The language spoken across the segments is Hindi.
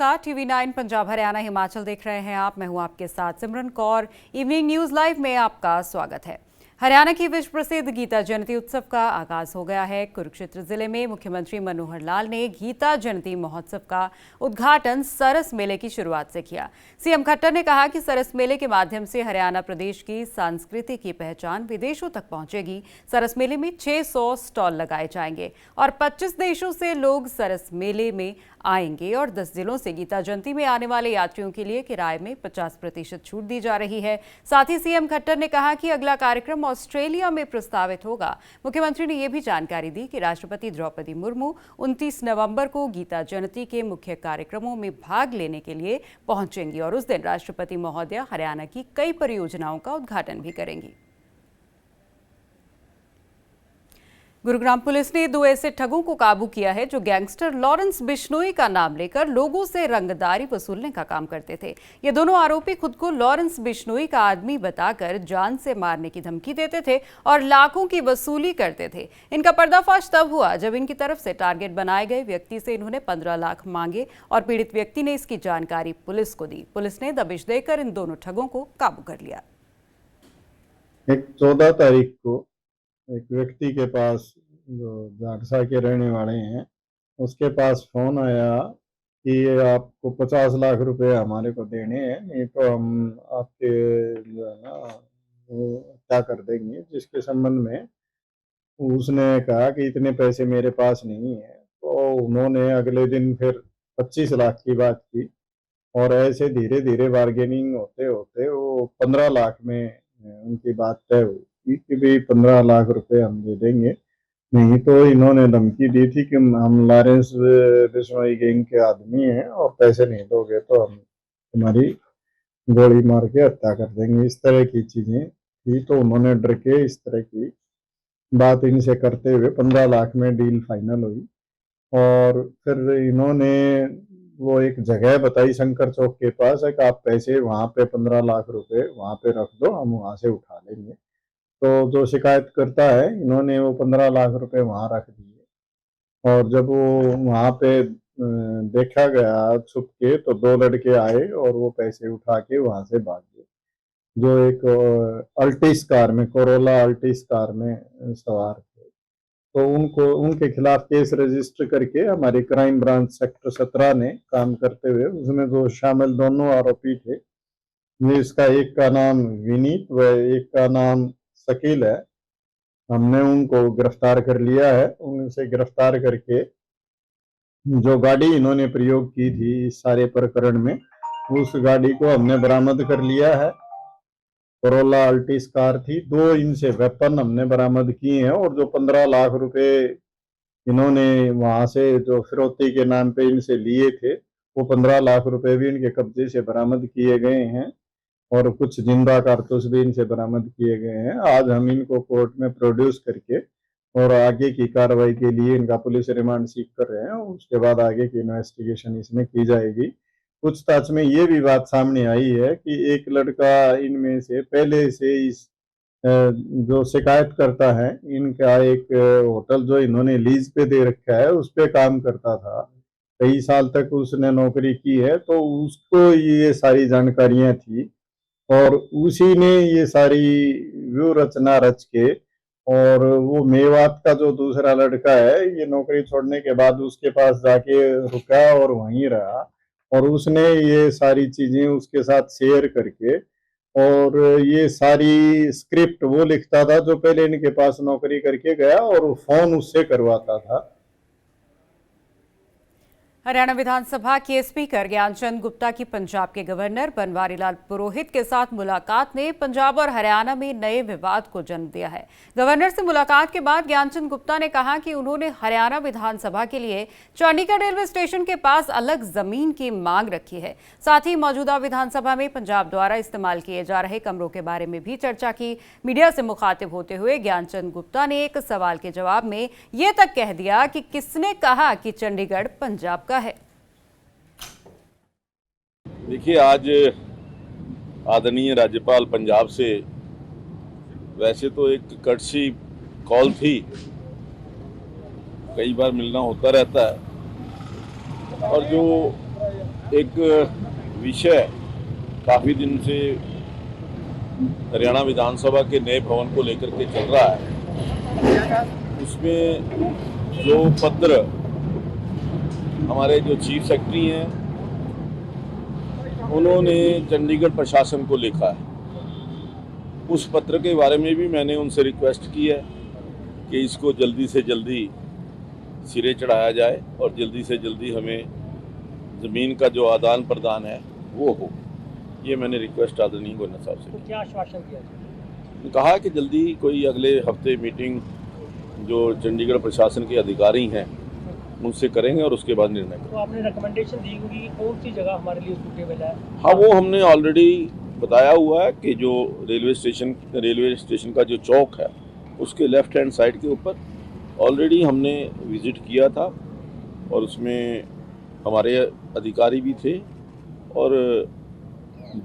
नमस्कार, TV9 पंजाब हरियाणा हिमाचल देख रहे हैं आप। मैं हूं आपके साथ सिमरन कौर। इवनिंग न्यूज लाइव में आपका स्वागत है। हरियाणा की विश्व प्रसिद्ध गीता जयंती उत्सव का आगाज हो गया है। कुरुक्षेत्र जिले में मुख्यमंत्री मनोहर लाल ने गीता जयंती महोत्सव का उद्घाटन सरस मेले की शुरुआत से किया। सीएम खट्टर ने कहा कि सरस मेले के माध्यम से हरियाणा प्रदेश की संस्कृति की पहचान विदेशों तक पहुंचेगी। सरस मेले में 600 स्टॉल लगाए जाएंगे और 25 देशों से लोग सरस मेले में आएंगे और 10 जिलों से गीता जयंती में आने वाले यात्रियों के लिए किराए में 50% छूट दी जा रही है। साथ ही सीएम खट्टर ने कहा कि अगला कार्यक्रम ऑस्ट्रेलिया में प्रस्तावित होगा। मुख्यमंत्री ने यह भी जानकारी दी कि राष्ट्रपति द्रौपदी मुर्मू 29 नवंबर को गीता जयंती के मुख्य कार्यक्रमों में भाग लेने के लिए पहुंचेंगी और उस दिन राष्ट्रपति महोदया हरियाणा की कई परियोजनाओं का उद्घाटन भी करेंगी। गुरुग्राम पुलिस ने 2 ऐसे ठगों को काबू किया है जो गैंगस्टर लॉरेंस बिश्नोई का नाम लेकर लोगों से रंगदारी वसूलने का काम करते थे। ये दोनों आरोपी खुद को लॉरेंस बिश्नोई का आदमी बताकर जान से मारने की धमकी देते थे और लाखों की वसूली करते थे। इनका पर्दाफाश तब हुआ जब इनकी तरफ से टारगेट बनाए गए व्यक्ति से इन्होंने 15 लाख मांगे और पीड़ित व्यक्ति ने इसकी जानकारी पुलिस को दी। पुलिस ने दबिश देकर इन दोनों ठगों को काबू कर लिया। 14 तारीख को एक व्यक्ति के पास, जो झाड़सा के रहने वाले हैं, उसके पास फोन आया कि आपको 50 लाख रुपए हमारे को देने हैं, नहीं तो हम आपके जो है ना वो क्या कर देंगे। जिसके संबंध में उसने कहा कि इतने पैसे मेरे पास नहीं है। तो उन्होंने अगले दिन फिर 25 लाख की बात की और ऐसे धीरे धीरे बार्गेनिंग होते होते वो 15 लाख में उनकी बात तय हुई कि भाई 15 लाख रुपए हम दे देंगे, नहीं तो इन्होंने धमकी दी थी कि हम लॉरेंस बिश्नोई गैंग के आदमी हैं और पैसे नहीं दोगे तो हम तुम्हारी गोली मार के हत्या कर देंगे। इस तरह की चीजें थी। तो उन्होंने डर के इस तरह की बात इनसे करते हुए 15 लाख में डील फाइनल हुई और फिर इन्होंने वो एक जगह बताई शंकर चौक के पास है कि आप पैसे वहां पे 15 लाख रुपए वहां पे रख दो, हम वहां से उठा लेंगे। तो जो शिकायत करता है, इन्होंने वो 15 लाख रुपए वहां रख दिए और जब वो वहां पे देखा गया छुप के तो 2 लड़के आए और वो पैसे उठा के वहां से भाग गए, जो एक अल्टिस कार में, कोरोला अल्टिस कार में सवार थे। तो उनके खिलाफ केस रजिस्टर करके हमारी क्राइम ब्रांच सेक्टर 17 ने काम करते हुए उसमें जो शामिल दोनों आरोपी थे, इसका एक का नाम विनीत व एक का नाम शकील है, हमने उनको गिरफ्तार कर लिया है। उनसे गिरफ्तार करके जो गाड़ी इन्होंने प्रयोग की थी इस सारे प्रकरण में, उस गाड़ी को हमने बरामद कर लिया है। कोरोला अल्टिस कार थी। 2 इनसे वेपन हमने बरामद किए हैं और जो 15 लाख रुपए इन्होंने वहां से जो फिरौती के नाम पे इनसे लिए थे, वो 15 लाख रुपए भी इनके कब्जे से बरामद किए गए हैं और कुछ जिंदा कारतूस भी इनसे बरामद किए गए हैं। आज हम इनको कोर्ट में प्रोड्यूस करके और आगे की कार्रवाई के लिए इनका पुलिस रिमांड सीख कर रहे हैं। उसके बाद आगे की इन्वेस्टिगेशन इसमें की जाएगी। पूछताछ में ये भी बात सामने आई है कि एक लड़का इनमें से पहले से इस जो शिकायत करता है, इनका एक होटल जो इन्होंने लीज पे दे रखा है उस पे काम करता था। कई साल तक उसने नौकरी की है, तो उसको ये सारी जानकारियां थी और उसी ने ये सारी व्यू रचना रच के, और वो मेवात का जो दूसरा लड़का है, ये नौकरी छोड़ने के बाद उसके पास जाके रुका और वहीं रहा और उसने ये सारी चीजें उसके साथ शेयर करके, और ये सारी स्क्रिप्ट वो लिखता था जो पहले इनके पास नौकरी करके गया और फोन उससे करवाता था। हरियाणा विधानसभा के स्पीकर ज्ञानचंद गुप्ता की पंजाब के गवर्नर बनवारी लाल पुरोहित के साथ मुलाकात ने पंजाब और हरियाणा में नए विवाद को जन्म दिया है। गवर्नर से मुलाकात के बाद ज्ञानचंद गुप्ता ने कहा कि उन्होंने हरियाणा विधानसभा के लिए चंडीगढ़ रेलवे स्टेशन के पास अलग जमीन की मांग रखी है। साथ ही मौजूदा विधानसभा में पंजाब द्वारा इस्तेमाल किए जा रहे कमरों के बारे में भी चर्चा की। मीडिया से मुखातिब होते हुए ज्ञानचंद गुप्ता ने एक सवाल के जवाब में ये तक कह दिया कि किसने कहा कि चंडीगढ़ पंजाब का है। देखिए, आज आदरणीय राज्यपाल पंजाब से वैसे तो एक कर्टसी कॉल थी, कई बार मिलना होता रहता है, और जो एक विषय काफ़ी दिन से हरियाणा विधानसभा के नए भवन को लेकर के चल रहा है। उसमें जो पत्र हमारे जो चीफ सेक्रेटरी हैं उन्होंने चंडीगढ़ प्रशासन को लिखा है, उस पत्र के बारे में भी मैंने उनसे रिक्वेस्ट की है कि इसको जल्दी से जल्दी सिरे चढ़ाया जाए और जल्दी से जल्दी हमें ज़मीन का जो आदान प्रदान है वो हो। ये मैंने रिक्वेस्ट आदरणीय गवर्नर साहब से तो क्या आश्वासन दिया? कहा कि जल्दी कोई अगले हफ्ते मीटिंग जो चंडीगढ़ प्रशासन के अधिकारी हैं उनसे करेंगे और उसके बाद निर्णय करेंगे। तो आपने रिकमेंडेशन दी होगी कौन सी जगह हमारे लिए सूटेबल है? हाँ, वो हमने ऑलरेडी बताया हुआ है कि जो रेलवे स्टेशन का जो चौक है उसके लेफ्ट हैंड साइड के ऊपर ऑलरेडी हमने विज़िट किया था और उसमें हमारे अधिकारी भी थे और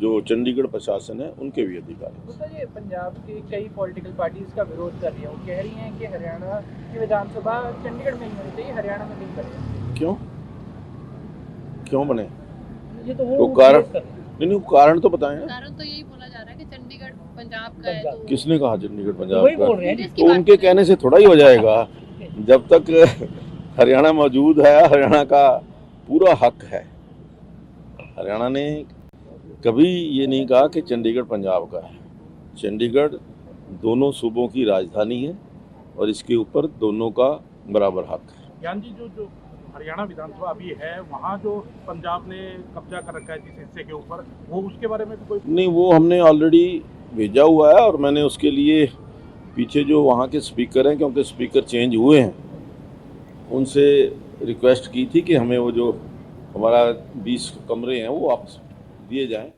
जो चंडीगढ़ प्रशासन है उनके भी अधिकारी। तो ये पंजाब के कई पॉलिटिकल पार्टीज का विरोध कर रही हैं, वो कह रही हैं कि हरियाणा की विधानसभा चंडीगढ़ में ही होनी चाहिए, हरियाणा में नहीं बने। क्यों बने? ये तो वो कारण नहीं, कारण तो बताएं। कारण तो यही बोला जा रहा है कि चंडीगढ़ पंजाब का है। तो किसने कहा चंडीगढ़ पंजाब वही का? बोल रहे हैं। तो उनके कहने से थोड़ा ही हो जाएगा। जब तक हरियाणा मौजूद है, हरियाणा का पूरा हक है। हरियाणा ने कभी ये नहीं कहा कि चंडीगढ़ पंजाब का है। चंडीगढ़ दोनों सूबों की राजधानी है और इसके ऊपर दोनों का बराबर हक है। ज्ञान जी, जो हरियाणा विधानसभा अभी है वहाँ जो पंजाब ने कब्जा कर रखा है जिस हिस्से के ऊपर, वो उसके बारे में तो कोई नहीं, वो हमने ऑलरेडी भेजा हुआ है और मैंने उसके लिए पीछे जो वहाँ के स्पीकर हैं, क्योंकि स्पीकर चेंज हुए हैं, उनसे रिक्वेस्ट की थी कि हमें वो जो हमारा 20 कमरे हैं वो वापस दिए जाएं।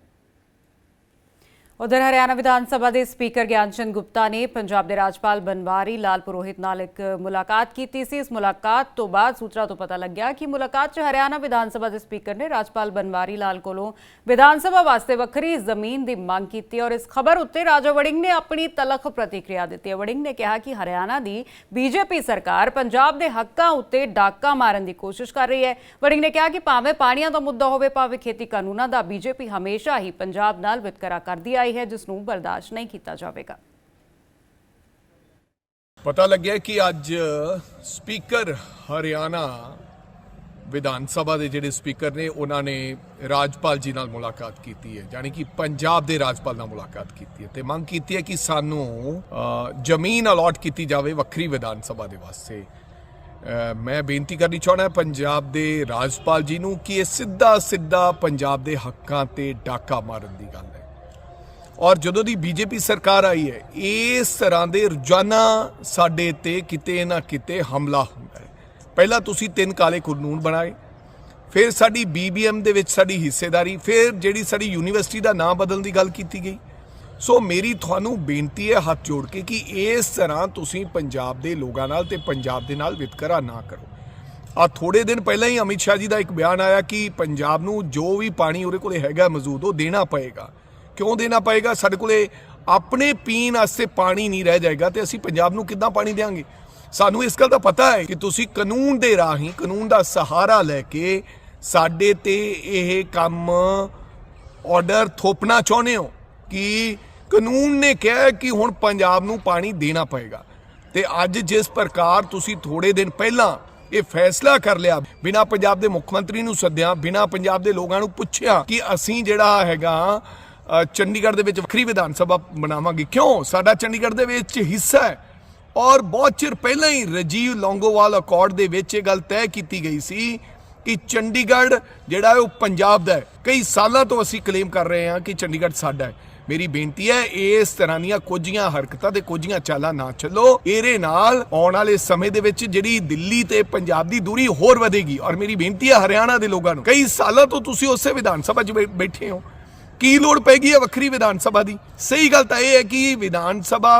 उधर हरियाणा विधानसभा के स्पीकर ज्ञानचंद गुप्ता ने पंजाब के राज्यपाल बनवारी लाल पुरोहित नाल एक मुलाकात की थी। इस मुलाकात तो बाद सूत्रों तो पता लग गया कि मुलाकात च हरियाणा विधानसभा के स्पीकर ने राज्यपाल बनवारी लाल कोलों विधानसभा वास्ते वक्री जमीन की मांग की और इस खबर उत्ते राजा वड़िंग ने अपनी तलख प्रतिक्रिया दी है। वड़िंग ने कहा कि हरियाणा की बीजेपी सरकार पंजाब के हकों उत्ते डाका मारन की कोशिश कर रही है। वड़िंग ने कहा कि भावें पानियां का मुद्दा होवे भावें खेती कानूनां दा, बीजेपी हमेशा ही पंजाब नाल वितकरा करदी आई है जिसनूं बर्दाश्त नहीं किया जाएगा। पता लग गया कि अज स्पीकर हरियाणा विधान सभा के जिहड़े स्पीकर ने उन्होंने राजपाल जी नाल मुलाकात की है, यानी कि पंजाब के राजपाल नाल मुलाकात की है ते मंग की है कि सानू जमीन अलॉट की जाए वक्री विधान सभा के वास्ते। मैं बेनती करनी चाहना पंजाब के राजपाल जी नूं कि ये सीधा सीधा पंजाब के हकों ते डाका मारन की गल है और जदों दी बीजेपी सरकार आई है इस तरह के रोजाना साडे ते किते ना किते हमला हुंदा है। पहला तुसी 3 काले कानून बनाए, फिर साडी BBM दे विच साडी हिस्सेदारी, फिर जिहड़ी साडी यूनीवर्सिटी का नाम बदलने की गल की गई। सो मेरी तुहानू बेनती है हाथ जोड़ के कि इस तरह तुसी पंजाब के लोगों नाल ते पंजाब दे नाल वितकरा ना करो। आ थोड़े दिन पहले ही अमित शाह जी का एक बयान आया कि पंजाब नूं जो भी पानी उहदे कोल हैगा मौजूद वो देना पएगा। क्यों देना पएगा? साडे कोले अपने पीण वास्ते पानी नहीं रह जाएगा तो असीं पंजाब नूं किद्दां पानी देंगे? सानू इस गल का पता है कि तुसीं कानून दे राही कानून का सहारा लैके साडे ते यह काम ऑर्डर थोपना चाहुंदे हो कि कानून ने कहा कि हुण पंजाब नूं पानी देना पएगा। ते अज जिस प्रकार तुसीं थोड़े दिन पहला ये फैसला कर लिया बिना पंजाब के मुख्यमंत्री नूं सद्दिया, बिना पंजाब के लोगों नूं पुछिया कि असीं जिहड़ा हैगा चंडीगढ़ दे विच वक्री विधान सभा बनावांगे। क्यों? साडा चंडीगढ़ दे विच हिस्सा है और बहुत चिर पहले ही राजीव लौंगोवाल अकॉर्ड दे विच गल तय की गई सी कि चंडीगढ़ जिहड़ा है वो पंजाब दा है। कई सालों तो असीं क्लेम कर रहे हैं कि चंडीगढ़ साडा है। मेरी बेनती है इस तरह दी कुछियां हरकतां ते कुछियां चालां ना चलो, इहदे नाल आउण वाले समय दे विच जिहड़ी दिल्ली ते पंजाब दी दूरी होर वधेगी। और मेरी बेनती है हरियाणा दे लोगां नूं, कई सालों तो तुसीं उसे विधान सभा च बैठे हो, की लोड़ पैगी है वक्री विधान सभा की? सही गल तो यह है कि विधान सभा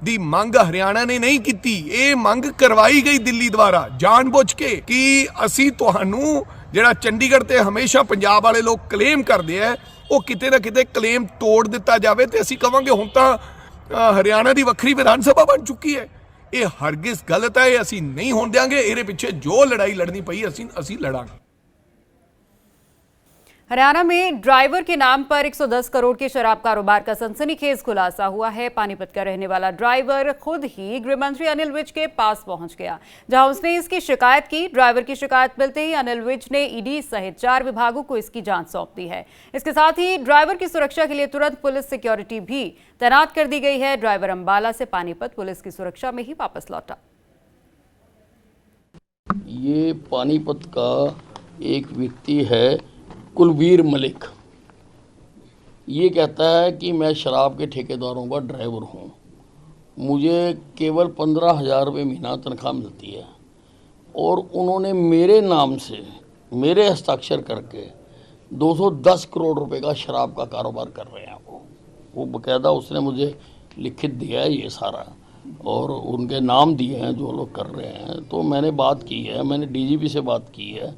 की मंग हरियाणा ने नहीं की, ये मंग करवाई गई दिल्ली द्वारा जानबूझ के कि असी तुहानू जिहड़ा चंडीगढ़ ते हमेशा पंजाब वाले लोग क्लेम करते हैं वो किते ना किते क्लेम तोड़ दिता जाए तो असी कहांगे हुण तां हरियाणा की वक्री विधान सभा बन चुकी है। ये हरगिज गलत है, ये असी नहीं होण देंगे। इहदे पिछे जो लड़ाई लड़नी पई असी लड़ांगे। हरियाणा में ड्राइवर के नाम पर 110 करोड़ के शराब कारोबार का सनसनीखेज खुलासा हुआ है। पानीपत का रहने वाला ड्राइवर खुद ही गृह मंत्री अनिल विज के पास पहुंच गया, जहां उसने इसकी शिकायत की। ड्राइवर की शिकायत मिलते ही अनिल विज ने ईडी सहित 4 विभागों को इसकी जांच सौंप दी है। इसके साथ ही ड्राइवर की सुरक्षा के लिए तुरंत पुलिस सिक्योरिटी भी तैनात कर दी गई है। ड्राइवर अंबाला से पानीपत पुलिस की सुरक्षा में ही वापस लौटा। ये पानीपत का एक व्यक्ति है कुलवीर मलिक। ये कहता है कि मैं शराब के ठेकेदारों का ड्राइवर हूँ, मुझे केवल 15,000 रुपये महीना तनख्वाह मिलती है और उन्होंने मेरे नाम से मेरे हस्ताक्षर करके 210 करोड़ रुपए का शराब का कारोबार कर रहे हैं। वो बाकायदा उसने मुझे लिखित दिया है ये सारा, और उनके नाम दिए हैं जो लोग कर रहे हैं। तो मैंने बात की है, मैंने डीजीपी से बात की है,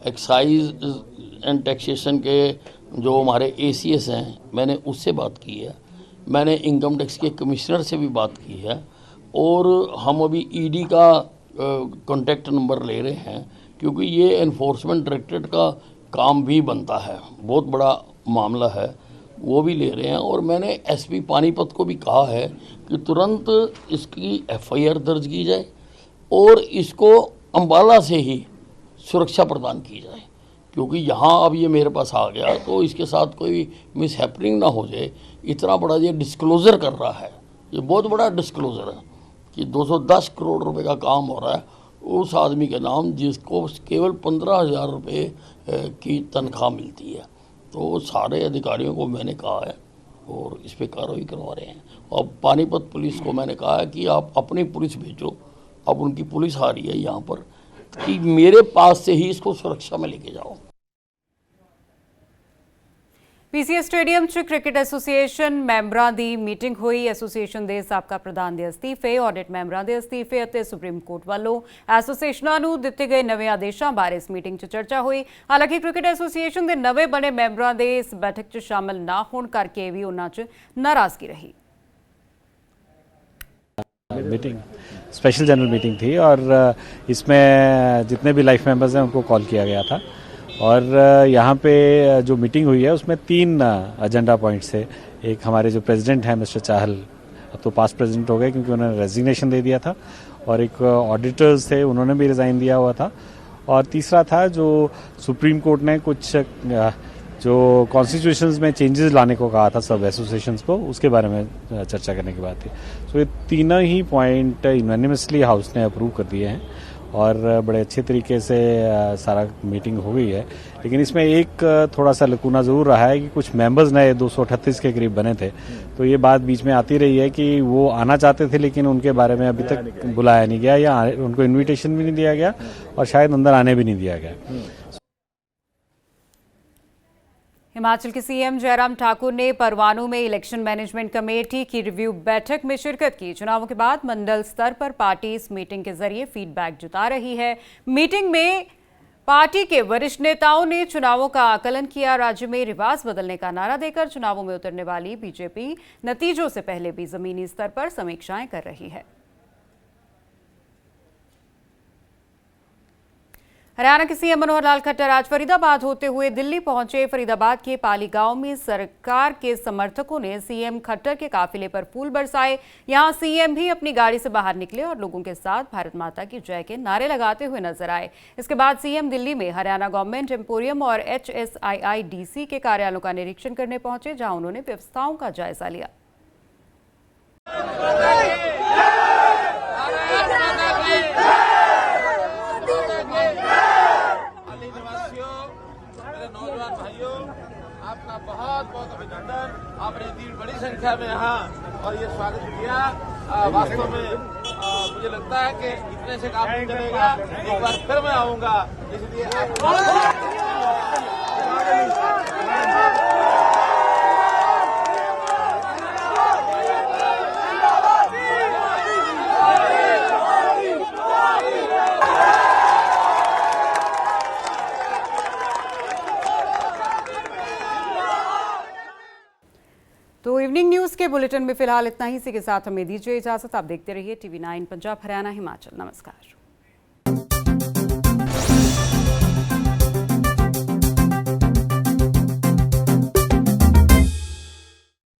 एक्साइज एंड टैक्सेशन के जो हमारे एसीएस हैं मैंने उससे बात की है, मैंने इनकम टैक्स के कमिश्नर से भी बात की है, और हम अभी ईडी का कॉन्टैक्ट नंबर ले रहे हैं, क्योंकि ये एनफोर्समेंट डायरेक्टरेट का काम भी बनता है, बहुत बड़ा मामला है, वो भी ले रहे हैं। और मैंने एसपी पानीपत को भी कहा है कि तुरंत इसकी एफआईआर दर्ज की जाए और इसको अंबाला से ही सुरक्षा प्रदान की जाए, क्योंकि यहाँ अब ये मेरे पास आ गया तो इसके साथ कोई मिस हैपनिंग ना हो जाए। इतना बड़ा ये डिस्क्लोज़र कर रहा है, ये बहुत बड़ा डिस्क्लोज़र है कि 210 करोड़ रुपए का काम हो रहा है उस आदमी के नाम जिसको केवल 15,000 रुपये की तनख्वाह मिलती है। तो सारे अधिकारियों को मैंने कहा है और इस पर कार्रवाई करवा रहे हैं। और पानीपत पुलिस को मैंने कहा है कि आप अपनी पुलिस भेजो, अब उनकी पुलिस आ रही है यहाँ पर, कि मेरे पास से ही इसको सुरक्षा में लेके जाओ। पीसीए स्टेडियम च क्रिकेट एसोसिएशन ਮੈਂਬਰਾਂ ਦੀ ਮੀਟਿੰਗ ਹੋਈ। ਐਸੋਸੀਏਸ਼ਨ ਦੇ ਸਾਬਕਾ ਪ੍ਰਧਾਨ ਦੇ ਅਸਤੀਫੇ, ਆਡਿਟ ਮੈਂਬਰਾਂ ਦੇ ਅਸਤੀਫੇ ਅਤੇ ਸੁਪਰੀਮ ਕੋਰਟ ਵੱਲੋਂ ਐਸੋਸੀਏਸ਼ਨਾਂ ਨੂੰ ਦਿੱਤੇ ਗਏ ਨਵੇਂ ਆਦੇਸ਼ਾਂ ਬਾਰੇ ਇਸ ਮੀਟਿੰਗ 'ਚ ਚਰਚਾ ਹੋਈ। ਹਾਲਾਂਕਿ ਕ੍ਰਿਕਟ ਐਸੋਸੀਏਸ਼ਨ ਦੇ ਨਵੇਂ ਬਣੇ ਮੈਂਬਰਾਂ ਦੇ ਇਸ ਬੈਠਕ 'ਚ ਸ਼ਾਮਲ ਨਾ ਹੋਣ ਕਰਕੇ ਵੀ ਉਹਨਾਂ 'ਚ ਨਾਰਾਜ਼ਗੀ ਰਹੀ। मीटिंग स्पेशल जनरल मीटिंग थी और इसमें जितने भी लाइफ मेंबर्स हैं उनको कॉल किया गया था, और यहाँ पे जो मीटिंग हुई है उसमें 3 एजेंडा पॉइंट्स थे। एक हमारे जो प्रेसिडेंट हैं मिस्टर चाहल, अब तो पास्ट प्रेसिडेंट हो गए क्योंकि उन्होंने रेजिग्नेशन दे दिया था, और एक ऑडिटर्स थे उन्होंने भी रिज़ाइन दिया हुआ था, और तीसरा था जो सुप्रीम कोर्ट ने कुछ जो कॉन्स्टिट्यूशंस में चेंजेस लाने को कहा था सब एसोसिएशंस को, उसके बारे में चर्चा करने की बात थी। सो ये तीनों ही पॉइंट यूनानिमसली हाउस ने अप्रूव कर दिए हैं और बड़े अच्छे तरीके से सारा मीटिंग हो गई है। लेकिन इसमें एक थोड़ा सा लकूना ज़रूर रहा है कि कुछ मेंबर्स नए 238 के करीब बने थे, तो ये बात बीच में आती रही है कि वो आना चाहते थे लेकिन उनके बारे में अभी तक बुलाया नहीं गया या उनको इन्विटेशन भी नहीं दिया गया और शायद अंदर आने भी नहीं दिया गया। हिमाचल के सीएम जयराम ठाकुर ने परवाणू में इलेक्शन मैनेजमेंट कमेटी की रिव्यू बैठक में शिरकत की। चुनावों के बाद मंडल स्तर पर पार्टी इस मीटिंग के जरिए फीडबैक जुटा रही है। मीटिंग में पार्टी के वरिष्ठ नेताओं ने चुनावों का आकलन किया। राज्य में रिवाज बदलने का नारा देकर चुनावों में उतरने वाली बीजेपी नतीजों से पहले भी जमीनी स्तर पर समीक्षाएं कर रही है। हरियाणा के सीएम मनोहर लाल खट्टर आज फरीदाबाद होते हुए दिल्ली पहुंचे। फरीदाबाद के पाली गांव में सरकार के समर्थकों ने सीएम खट्टर के काफिले पर फूल बरसाए। यहां सीएम भी अपनी गाड़ी से बाहर निकले और लोगों के साथ भारत माता की जय के नारे लगाते हुए नजर आए। इसके बाद सीएम दिल्ली में हरियाणा गवर्नमेंट एम्पोरियम और HSIIDC के कार्यालयों का निरीक्षण करने पहुंचे, जहां उन्होंने व्यवस्थाओं का जायजा लिया। नौजवान भाइयों, आपका बहुत बहुत अभिनंदन। आपने इतनी बड़ी संख्या में यहाँ और ये स्वागत किया। वास्तव में मुझे लगता है कि इतने से काम नहीं चलेगा, एक बार फिर मैं आऊंगा, इसलिए तो इवनिंग न्यूज़ के बुलेटिन में फिलहाल इतना ही। इसी के साथ हमें दीजिए इजाजत। आप देखते रहिए TV9 पंजाब हरियाणा हिमाचल। नमस्कार।